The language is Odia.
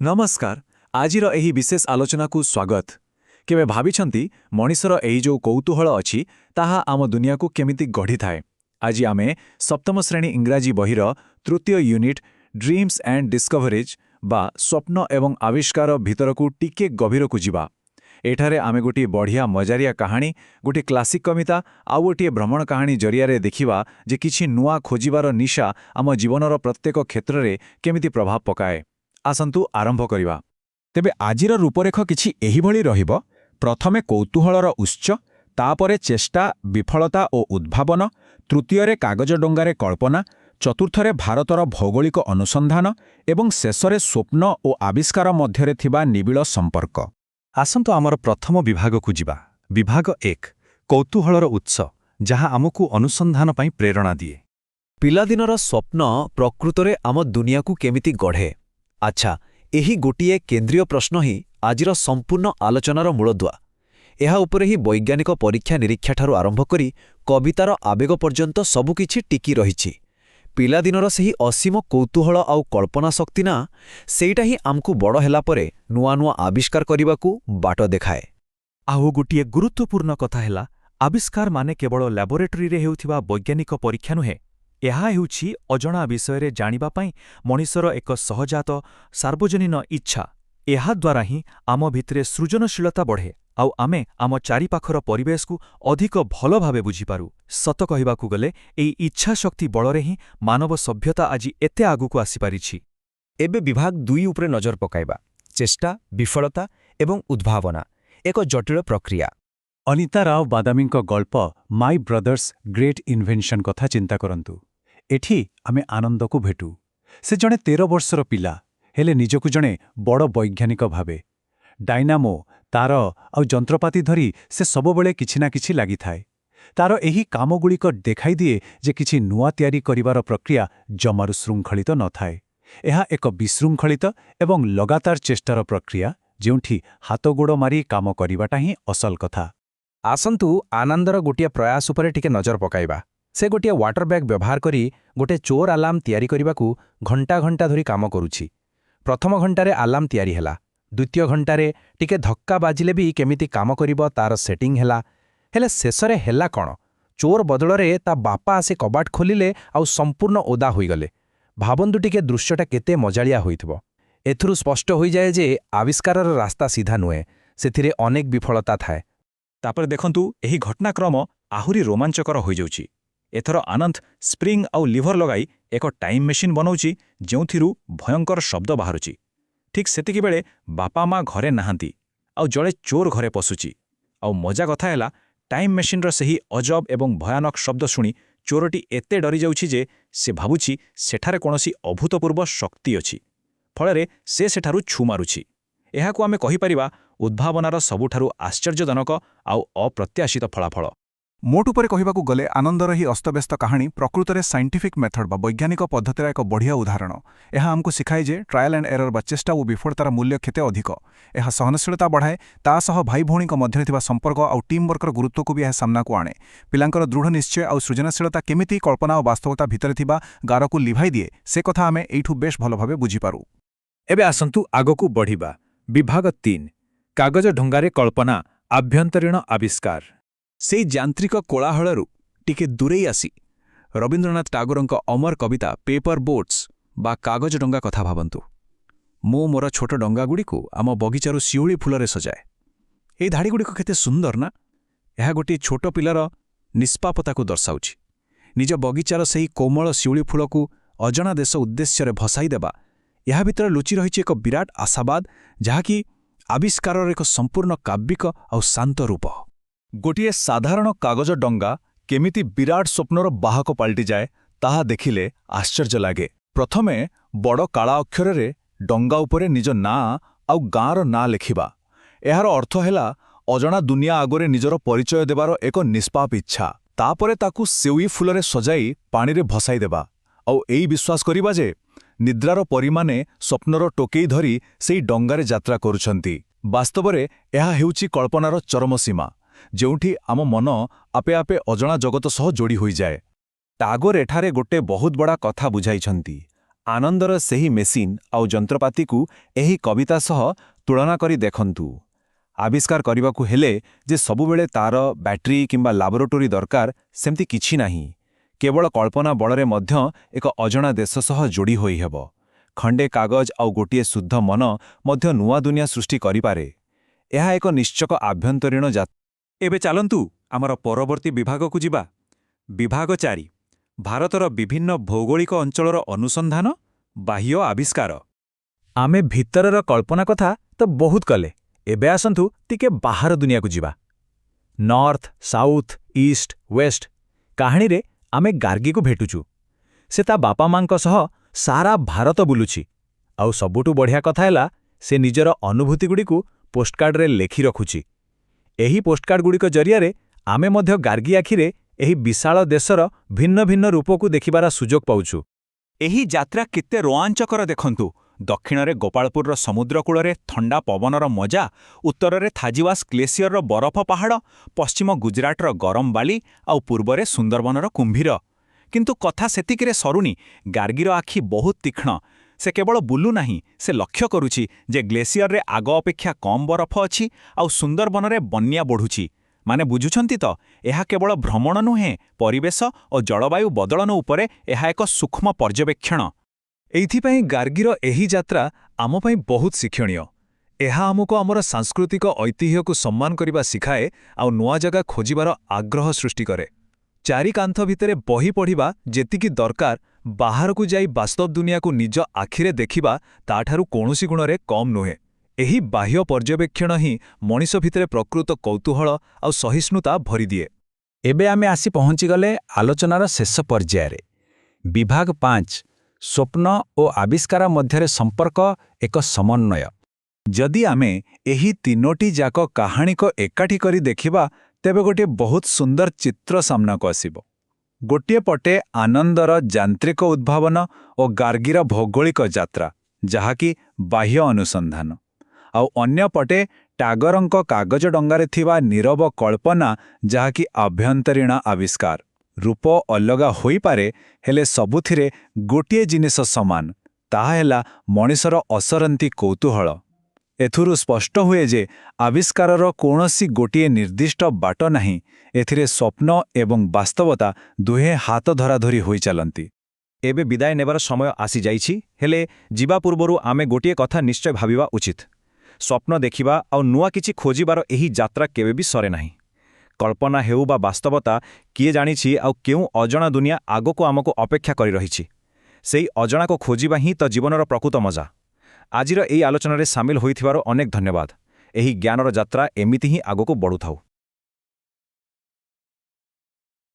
ନମସ୍କାର। ଆଜିର ଏହି ବିଶେଷ ଆଲୋଚନାକୁ ସ୍ୱାଗତ। କେବେ ଭାବିଛନ୍ତି ମଣିଷର ଏହି ଯେଉଁ କୌତୂହଳ ଅଛି ତାହା ଆମ ଦୁନିଆକୁ କେମିତି ଗଢ଼ିଥାଏ? ଆଜି ଆମେ ସପ୍ତମ ଶ୍ରେଣୀ ଇଂରାଜୀ ବହିର ତୃତୀୟ ୟୁନିଟ୍ ଡ୍ରିମ୍ସ ଆଣ୍ଡ ଡିସ୍କଭରିଜ୍ ବା ସ୍ୱପ୍ନ ଏବଂ ଆବିଷ୍କାର ଭିତରକୁ ଟିକେ ଗଭୀରକୁ ଯିବା। ଏଠାରେ ଆମେ ଗୋଟିଏ ବଢ଼ିଆ ମଜାରିଆ କାହାଣୀ, ଗୋଟିଏ କ୍ଲାସିକ୍ କବିତା ଆଉ ଗୋଟିଏ ଭ୍ରମଣ କାହାଣୀ ଜରିଆରେ ଦେଖିବା ଯେ କିଛି ନୂଆ ଖୋଜିବାର ନିଶା ଆମ ଜୀବନର ପ୍ରତ୍ୟେକ କ୍ଷେତ୍ରରେ କେମିତି ପ୍ରଭାବ ପକାଏ। ଆସନ୍ତୁ ଆରମ୍ଭ କରିବା। ତେବେ ଆଜିର ରୂପରେଖ କିଛି ଏହିଭଳି ରହିବ। ପ୍ରଥମେ କୌତୂହଳର ଉତ୍ସ, ତାପରେ ଚେଷ୍ଟା, ବିଫଳତା ଓ ଉଦ୍ଭାବନ, ତୃତୀୟରେ କାଗଜ ଡଙ୍ଗାରେ କଳ୍ପନା, ଚତୁର୍ଥରେ ଭାରତର ଭୌଗୋଳିକ ଅନୁସନ୍ଧାନ ଏବଂ ଶେଷରେ ସ୍ୱପ୍ନ ଓ ଆବିଷ୍କାର ମଧ୍ୟରେ ଥିବା ନିବିଡ଼ ସମ୍ପର୍କ। ଆସନ୍ତୁ ଆମର ପ୍ରଥମ ବିଭାଗକୁ ଯିବା। ବିଭାଗ 1, କୌତୂହଳର ଉତ୍ସ, ଯାହା ଆମକୁ ଅନୁସନ୍ଧାନ ପାଇଁ ପ୍ରେରଣା ଦିଏ। ପିଲାଦିନର ସ୍ୱପ୍ନ ପ୍ରକୃତରେ ଆମ ଦୁନିଆକୁ କେମିତି ଗଢ଼େ? ଆଚ୍ଛା, ଏହି ଗୋଟିଏ କେନ୍ଦ୍ରୀୟ ପ୍ରଶ୍ନ ହିଁ ଆଜିର ସମ୍ପୂର୍ଣ୍ଣ ଆଲୋଚନାର ମୂଳଦୁଆ। ଏହା ଉପରେ ହିଁ ବୈଜ୍ଞାନିକ ପରୀକ୍ଷା ନିରୀକ୍ଷାଠାରୁ ଆରମ୍ଭ କରି କବିତାର ଆବେଗ ପର୍ଯ୍ୟନ୍ତ ସବୁକିଛି ଟିକି ରହିଛି। ପିଲାଦିନର ସେହି ଅସୀମ କୌତୂହଳ ଆଉ କଳ୍ପନା ଶକ୍ତି ନା, ସେଇଟା ହିଁ ଆମକୁ ବଡ଼ ହେଲା ପରେ ନୂଆ ନୂଆ ଆବିଷ୍କାର କରିବାକୁ ବାଟ ଦେଖାଏ। ଆଉ ଗୋଟିଏ ଗୁରୁତ୍ୱପୂର୍ଣ୍ଣ କଥା ହେଲା, ଆବିଷ୍କାର ମାନେ କେବଳ ଲ୍ୟାବୋରେଟୋରୀରେ ହେଉଥିବା ବୈଜ୍ଞାନିକ ପରୀକ୍ଷା ନୁହେଁ। ଏହା ହେଉଛି ଅଜଣା ବିଷୟରେ ଜାଣିବା ପାଇଁ ମଣିଷର ଏକ ସହଜାତ ସାର୍ବଜନୀନ ଇଚ୍ଛା। ଏହାଦ୍ୱାରା ହିଁ ଆମ ଭିତରେ ସୃଜନଶୀଳତା ବଢ଼େ ଆଉ ଆମେ ଆମ ଚାରିପାଖର ପରିବେଶକୁ ଅଧିକ ଭଲ ଭାବେ ବୁଝିପାରୁ। ସତ କହିବାକୁ ଗଲେ ଏହି ଇଚ୍ଛାଶକ୍ତି ବଳରେ ହିଁ ମାନବ ସଭ୍ୟତା ଆଜି ଏତେ ଆଗକୁ ଆସିପାରିଛି। ଏବେ ବିଭାଗ 2 ଉପରେ ନଜର ପକାଇବା। ଚେଷ୍ଟା, ବିଫଳତା ଏବଂ ଉଦ୍ଭାବନା, ଏକ ଜଟିଳ ପ୍ରକ୍ରିୟା। ଅନିତା ରାଓ ବାଦାମୀଙ୍କ ଗଳ୍ପ ମାଇ ବ୍ରଦର୍ସ ଗ୍ରେଟ୍ ଇନଭେନ୍ସନ୍ କଥା ଚିନ୍ତା କରନ୍ତୁ। ଏଠି ଆମେ ଆନନ୍ଦକୁ ଭେଟୁ। ସେ ଜଣେ 13 ବର୍ଷର ପିଲା, ହେଲେ ନିଜକୁ ଜଣେ ବଡ଼ ବୈଜ୍ଞାନିକ ଭାବେ। ଡାଇନାମୋ, ତାର ଆଉ ଯନ୍ତ୍ରପାତି ଧରି ସେ ସବୁବେଳେ କିଛି ନା କିଛି ଲାଗିଥାଏ। ତାର ଏହି କାମଗୁଡ଼ିକ ଦେଖାଇଦିଏ ଯେ କିଛି ନୂଆ ତିଆରି କରିବାର ପ୍ରକ୍ରିୟା ଜମାରୁ ଶୃଙ୍ଖଳିତ ନଥାଏ। ଏହା ଏକ ବିଶୃଙ୍ଖଳିତ ଏବଂ ଲଗାତାର ଚେଷ୍ଟାର ପ୍ରକ୍ରିୟା, ଯେଉଁଠି ହାତଗୋଡ଼ ମାରି କାମ କରିବାଟା ହିଁ ଅସଲ କଥା। ଆସନ୍ତୁ ଆନନ୍ଦର ଗୋଟିଏ ପ୍ରୟାସ ଉପରେ ଟିକେ ନଜର ପକାଇବା। ସେ ଗୋଟିଏ ୱାଟର ବ୍ୟାଗ୍ ବ୍ୟବହାର କରି ଗୋଟିଏ ଚୋର ଆଲାର୍ମ ତିଆରି କରିବାକୁ ଘଣ୍ଟା ଘଣ୍ଟା ଧରି କାମ କରୁଛି। ପ୍ରଥମ ଘଣ୍ଟାରେ ଆଲାର୍ମ ତିଆରି ହେଲା। ଦ୍ୱିତୀୟ ଘଣ୍ଟାରେ ଟିକେ ଧକ୍କା ବାଜିଲେ ବି କେମିତି କାମ କରିବ ତାର ସେଟିଂ ହେଲା। ହେଲେ ଶେଷରେ ହେଲା କ'ଣ? ଚୋର ବଦଳରେ ତା ବାପା ଆସି କବାଟ ଖୋଲିଲେ ଆଉ ସମ୍ପୂର୍ଣ୍ଣ ଓଦା ହୋଇଗଲେ। ଭାବନ୍ତୁ ଟିକେ ଦୃଶ୍ୟଟା କେତେ ମଜାଳିଆ ହୋଇଥିବ। ଏଥିରୁ ସ୍ପଷ୍ଟ ହୋଇଯାଏ ଯେ ଆବିଷ୍କାରର ରାସ୍ତା ସିଧା ନୁହେଁ, ସେଥିରେ ଅନେକ ବିଫଳତା ଥାଏ। ତାପରେ ଦେଖନ୍ତୁ, ଏହି ଘଟଣାକ୍ରମ ଆହୁରି ରୋମାଞ୍ଚକର ହୋଇଯାଉଛି। ଏଥର ଆନନ୍ଦ ସ୍ପ୍ରିଂ ଆଉ ଲିଭର ଲଗାଇ ଏକ ଟାଇମ୍ ମେସିନ୍ ବନାଉଛି, ଯେଉଁଥିରୁ ଭୟଙ୍କର ଶବ୍ଦ ବାହାରୁଛି। ଠିକ୍ ସେତିକିବେଳେ ବାପା ମା ଘରେ ନାହାନ୍ତି ଆଉ ଜଣେ ଚୋର ଘରେ ପଶୁଛି। ଆଉ ମଜା କଥା ହେଲା, ଟାଇମ୍ ମେସିନ୍ର ସେହି ଅଜବ ଏବଂ ଭୟାନକ ଶବ୍ଦ ଶୁଣି ଚୋରଟି ଏତେ ଡରିଯାଉଛି ଯେ ସେ ଭାବୁଛି ସେଠାରେ କୌଣସି ଅଭୂତପୂର୍ବ ଶକ୍ତି ଅଛି। ଫଳରେ ସେ ସେଠାରୁ ଛୁ ମାରୁଛି। ଏହାକୁ ଆମେ କହିପାରିବା ଉଦ୍ଭାବନାର ସବୁଠାରୁ ଆଶ୍ଚର୍ଯ୍ୟଜନକ ଆଉ ଅପ୍ରତ୍ୟାଶିତ ଫଳାଫଳ। ମୋଟ ଉପରେ କହିବାକୁ ଗଲେ ଆନନ୍ଦର ଏହି ଅସ୍ତବ୍ୟସ୍ତ କାହାଣୀ ପ୍ରକୃତରେ ସାଇଣ୍ଟିଫିକ୍ ମେଥଡ ବା ବୈଜ୍ଞାନିକ ପଦ୍ଧତିର ଏକ ବଢ଼ିଆ ଉଦାହରଣ। ଏହା ଆମକୁ ଶିଖାଏ ଯେ ଟ୍ରାଏଲ୍ ଆଣ୍ଡ ଏରର ବା ଚେଷ୍ଟା ଓ ବିଫଳତାର ମୂଲ୍ୟ କେତେ ଅଧିକ। ଏହା ସହନଶୀଳତା ବଢ଼ାଏ, ତା ସହ ଭାଇ ଭଉଣୀଙ୍କ ମଧ୍ୟରେ ଥିବା ସମ୍ପର୍କ ଆଉ ଟିମ୍ ୱାର୍କର ଗୁରୁତ୍ୱକୁ ବି ଏହା ସାମ୍ନାକୁ ଆଣେ। ପିଲାଙ୍କର ଦୃଢ଼ ନିଶ୍ଚୟ ଆଉ ସୃଜନଶୀଳତା କେମିତି କଳ୍ପନା ଓ ବାସ୍ତବତା ଭିତରେ ଥିବା ଗାରକୁ ଲିଭାଇ ଦିଏ, ସେ କଥା ଆମେ ଏଇଠୁ ବେଶ୍ ଭଲ ଭାବେ ବୁଝିପାରୁ। ଏବେ ଆସନ୍ତୁ ଆଗକୁ ବଢ଼ିବା। ବିଭାଗ 3, କାଗଜ ଢଙ୍ଗାରେ କଳ୍ପନା, ଆଭ୍ୟନ୍ତରୀଣ ଆବିଷ୍କାର। ସେଇ ଯାନ୍ତ୍ରିକ କୋଳାହଳରୁ ଟିକେ ଦୂରେଇ ଆସି ରବୀନ୍ଦ୍ରନାଥ ଟାଗୋରଙ୍କ ଅମର କବିତା ପେପର ବୋଟ୍ସ ବା କାଗଜ ଡଙ୍ଗା କଥା ଭାବନ୍ତୁ। ମୁଁ ମୋର ଛୋଟ ଡଙ୍ଗାଗୁଡ଼ିକୁ ଆମ ବଗିଚାରୁ ଶିଉଳି ଫୁଲରେ ସଜାଏ। ଏହି ଧାଡ଼ିଗୁଡ଼ିକ କେତେ ସୁନ୍ଦର ନା? ଏହା ଗୋଟିଏ ଛୋଟ ପିଲାର ନିଷ୍ପାପତାକୁ ଦର୍ଶାଉଛି। ନିଜ ବଗିଚାର ସେହି କୋମଳ ଶିଉଳି ଫୁଲକୁ ଅଜଣା ଦେଶ ଉଦ୍ଦେଶ୍ୟରେ ଭସାଇ ଦେବା, ଏହା ଭିତରେ ଲୁଚି ରହିଛି ଏକ ବିରାଟ ଆଶାବାଦ, ଯାହାକି ଆବିଷ୍କାରର ଏକ ସମ୍ପୂର୍ଣ୍ଣ କାବ୍ୟିକ ଆଉ ଶାନ୍ତ ରୂପ। ଗୋଟିଏ ସାଧାରଣ କାଗଜ ଡଙ୍ଗା କେମିତି ବିରାଟ ସ୍ୱପ୍ନର ବାହକ ପାଲଟିଯାଏ, ତାହା ଦେଖିଲେ ଆଶ୍ଚର୍ଯ୍ୟ ଲାଗେ। ପ୍ରଥମେ ବଡ଼ କାଳା ଅକ୍ଷରରେ ଡଙ୍ଗା ଉପରେ ନିଜ ନାଁ ଆଉ ଗାଁର ନାଁ ଲେଖିବା। ଏହାର ଅର୍ଥ ହେଲା ଅଜଣା ଦୁନିଆ ଆଗରେ ନିଜର ପରିଚୟ ଦେବାର ଏକ ନିଷ୍ପାପ ଇଚ୍ଛା। ତାପରେ ତାକୁ ସେଉଇ ଫୁଲରେ ସଜାଇ ପାଣିରେ ଭସାଇ ଦେବା ଆଉ ଏଇ ବିଶ୍ୱାସ କରିବା ଯେ ନିଦ୍ରାର ପରୀମାନେ ସ୍ୱପ୍ନର ଟୋକେଇ ଧରି ସେଇ ଡଙ୍ଗାରେ ଯାତ୍ରା କରୁଛନ୍ତି। ବାସ୍ତବରେ ଏହା ହେଉଛି କଳ୍ପନାର ଚରମ ସୀମା, ଯେଉଁଠି ଆମ ମନ ଆପେ ଆପେ ଅଜଣା ଜଗତ ସହ ଯୋଡ଼ି ହୋଇଯାଏ। ଟାଗୋର ଏଠାରେ ଗୋଟେ ବହୁତ ବଡ଼ କଥା ବୁଝାଇଛନ୍ତି। ଆନନ୍ଦର ସେହି ମେସିନ୍ ଆଉ ଯନ୍ତ୍ରପାତିକୁ ଏହି କବିତା ସହ ତୁଳନା କରି ଦେଖନ୍ତୁ। ଆବିଷ୍କାର କରିବାକୁ ହେଲେ ଯେ ସବୁବେଳେ ତାର ବ୍ୟାଟେରୀ କିମ୍ବା ଲାବୋରେଟୋରୀ ଦରକାର ସେମିତି କିଛି ନାହିଁ। କେବଳ କଳ୍ପନା ବଳରେ ମଧ୍ୟ ଏକ ଅଜଣା ଦେଶ ସହ ଯୋଡ଼ି ହୋଇହେବ। ଖଣ୍ଡେ କାଗଜ ଆଉ ଗୋଟିଏ ଶୁଦ୍ଧ ମନ ମଧ୍ୟ ନୂଆ ଦୁନିଆ ସୃଷ୍ଟି କରିପାରେ। ଏହା ଏକ ନିଶ୍ଚକ ଆଭ୍ୟନ୍ତରୀଣ ଯାତ୍ରା। ଏବେ ଚାଲନ୍ତୁ ଆମର ପରବର୍ତ୍ତୀ ବିଭାଗକୁ ଯିବା। ବିଭାଗ 4 ଭାରତର ବିଭିନ୍ନ ଭୌଗୋଳିକ ଅଞ୍ଚଳର ଅନୁସନ୍ଧାନ, ବାହ୍ୟ ଆବିଷ୍କାର। ଆମେ ଭିତରର କଳ୍ପନା କଥା ତ ବହୁତ କଲେ, ଏବେ ଆସନ୍ତୁ ଟିକେ ବାହାର ଦୁନିଆକୁ ଯିବା। ନର୍ଥ, ସାଉଥ୍, ଇଷ୍ଟ, ୱେଷ୍ଟ କାହାଣୀରେ ଆମେ ଗାର୍ଗୀକୁ ଭେଟୁଛୁ। ସେ ତା ବାପା ମାଙ୍କ ସହ ସାରା ଭାରତ ବୁଲୁଛି, ଆଉ ସବୁଠୁ ବଢ଼ିଆ କଥା ହେଲା ସେ ନିଜର ଅନୁଭୂତିଗୁଡ଼ିକୁ ପୋଷ୍ଟକାର୍ଡ଼ରେ ଲେଖି ରଖୁଛି। ଏହି ପୋଷ୍ଟକାର୍ଡ଼ଗୁଡ଼ିକ ଜରିଆରେ ଆମେ ମଧ୍ୟ ଗାର୍ଗୀ ଆଖିରେ ଏହି ବିଶାଳ ଦେଶର ଭିନ୍ନ ଭିନ୍ନ ରୂପକୁ ଦେଖିବାର ସୁଯୋଗ ପାଉଛୁ। ଏହି ଯାତ୍ରା କେତେ ରୋମାଞ୍ଚକର ଦେଖନ୍ତୁ। ଦକ୍ଷିଣରେ ଗୋପାଳପୁରର ସମୁଦ୍ରକୂଳରେ ଥଣ୍ଡା ପବନର ମଜା, ଉତ୍ତରରେ ଥାଜିୱାସ୍ ଗ୍ଲେସିୟରର ବରଫ ପାହାଡ଼, ପଶ୍ଚିମ ଗୁଜରାଟର ଗରମ ବାଲି ଆଉ ପୂର୍ବରେ ସୁନ୍ଦରବନର କୁମ୍ଭୀର। କିନ୍ତୁ କଥା ସେତିକିରେ ସରୁନି। ଗାର୍ଗୀର ଆଖି ବହୁତ ତୀକ୍ଷ୍ଣ। ସେ କେବଳ ବୁଲୁ ନାହିଁ, ସେ ଲକ୍ଷ୍ୟ କରୁଛି ଯେ ଗ୍ଲେସିୟରରେ ଆଗ ଅପେକ୍ଷା କମ୍ ବରଫ ଅଛି ଆଉ ସୁନ୍ଦରବନରେ ବନ୍ୟା ବଢ଼ୁଛି। ମାନେ ବୁଝୁଛନ୍ତି ତ, ଏହା କେବଳ ଭ୍ରମଣ ନୁହେଁ, ପରିବେଶ ଓ ଜଳବାୟୁ ବଦଳନ ଉପରେ ଏହା ଏକ ସୂକ୍ଷ୍ମ ପର୍ଯ୍ୟବେକ୍ଷଣ। ଏଇଥିପାଇଁ ଗାର୍ଗୀର ଏହି ଯାତ୍ରା ଆମ ପାଇଁ ବହୁତ ଶିକ୍ଷଣୀୟ। ଏହା ଆମକୁ ଆମର ସାଂସ୍କୃତିକ ଐତିହ୍ୟକୁ ସମ୍ମାନ କରିବା ଶିଖାଏ ଆଉ ନୂଆ ଜାଗା ଖୋଜିବାର ଆଗ୍ରହ ସୃଷ୍ଟି କରେ। ଚାରି କାନ୍ଥ ଭିତରେ ବହି ପଢ଼ିବା ଯେତିକି ଦରକାର, ବାହାରକୁ ଯାଇ ବାସ୍ତବ ଦୁନିଆକୁ ନିଜ ଆଖିରେ ଦେଖିବା ତାଠାରୁ କୌଣସି ଗୁଣରେ କମ୍ ନୁହେଁ। ଏହି ବାହ୍ୟ ପର୍ଯ୍ୟବେକ୍ଷଣ ହିଁ ମଣିଷ ଭିତରେ ପ୍ରକୃତ କୌତୂହଳ ଆଉ ସହିଷ୍ଣୁତା ଭରିଦିଏ। ଏବେ ଆମେ ଆସି ପହଞ୍ଚିଗଲେ ଆଲୋଚନାର ଶେଷ ପର୍ଯ୍ୟାୟରେ। ବିଭାଗ 5 ସ୍ୱପ୍ନ ଓ ଆବିଷ୍କାର ମଧ୍ୟରେ ସମ୍ପର୍କ, ଏକ ସମନ୍ୱୟ। ଯଦି ଆମେ ଏହି ତିନୋଟି ଯାକ କାହାଣୀକୁ ଏକାଠି କରି ଦେଖିବା, ତେବେ ଗୋଟିଏ ବହୁତ ସୁନ୍ଦର ଚିତ୍ର ସାମ୍ନାକୁ ଆସିବ। ଗୋଟିଏ ପଟେ ଆନନ୍ଦର ଯାନ୍ତ୍ରିକ ଉଦ୍ଭାବନ ଓ ଗାର୍ଗୀର ଭୌଗୋଳିକ ଯାତ୍ରା, ଯାହାକି ବାହ୍ୟ ଅନୁସନ୍ଧାନ, ଆଉ ଅନ୍ୟପଟେ ଟାଗୋରଙ୍କ କାଗଜ ଡଙ୍ଗାରେ ଥିବା ନୀରବ କଳ୍ପନା, ଯାହାକି ଆଭ୍ୟନ୍ତରୀଣ ଆବିଷ୍କାର। ରୂପ ଅଲଗା ହୋଇପାରେ, ହେଲେ ସବୁଥିରେ ଗୋଟିଏ ଜିନିଷ ସମାନ, ତାହା ହେଲା ମଣିଷର ଅସରନ୍ତି କୌତୂହଳ। ଏଥିରୁ ସ୍ପଷ୍ଟ ହୁଏ ଯେ ଆବିଷ୍କାରର କୌଣସି ଗୋଟିଏ ନିର୍ଦ୍ଦିଷ୍ଟ ବାଟ ନାହିଁ। ଏଥିରେ ସ୍ୱପ୍ନ ଏବଂ ବାସ୍ତବତା ଦୁହେଁ ହାତ ଧରାଧରି ହୋଇ ଚାଲନ୍ତି। ଏବେ ବିଦାୟ ନେବାର ସମୟ ଆସିଯାଇଛି, ହେଲେ ଯିବା ପୂର୍ବରୁ ଆମେ ଗୋଟିଏ କଥା ନିଶ୍ଚୟ ଭାବିବା ଉଚିତ। ସ୍ୱପ୍ନ ଦେଖିବା ଆଉ ନୂଆ କିଛି ଖୋଜିବାର ଏହି ଯାତ୍ରା କେବେ ବି ସରେ ନାହିଁ। କଳ୍ପନା ହେଉ ବା ବାସ୍ତବତା, କିଏ ଜାଣିଛି ଆଉ କେଉଁ ଅଜଣା ଦୁନିଆ ଆଗକୁ ଆମକୁ ଅପେକ୍ଷା କରି ରହିଛି। ସେହି ଅଜଣାକୁ ଖୋଜିବା ହିଁ ତ ଜୀବନର ପ୍ରକୃତ ମଜା। ଆଜିର ଏହି ଆଲୋଚନାରେ ସାମିଲ ହୋଇଥିବାରୁ ଅନେକ ଧନ୍ୟବାଦ। ଏହି ଜ୍ଞାନର ଯାତ୍ରା ଏମିତି ହିଁ ଆଗକୁ ବଢ଼ୁଥାଉ।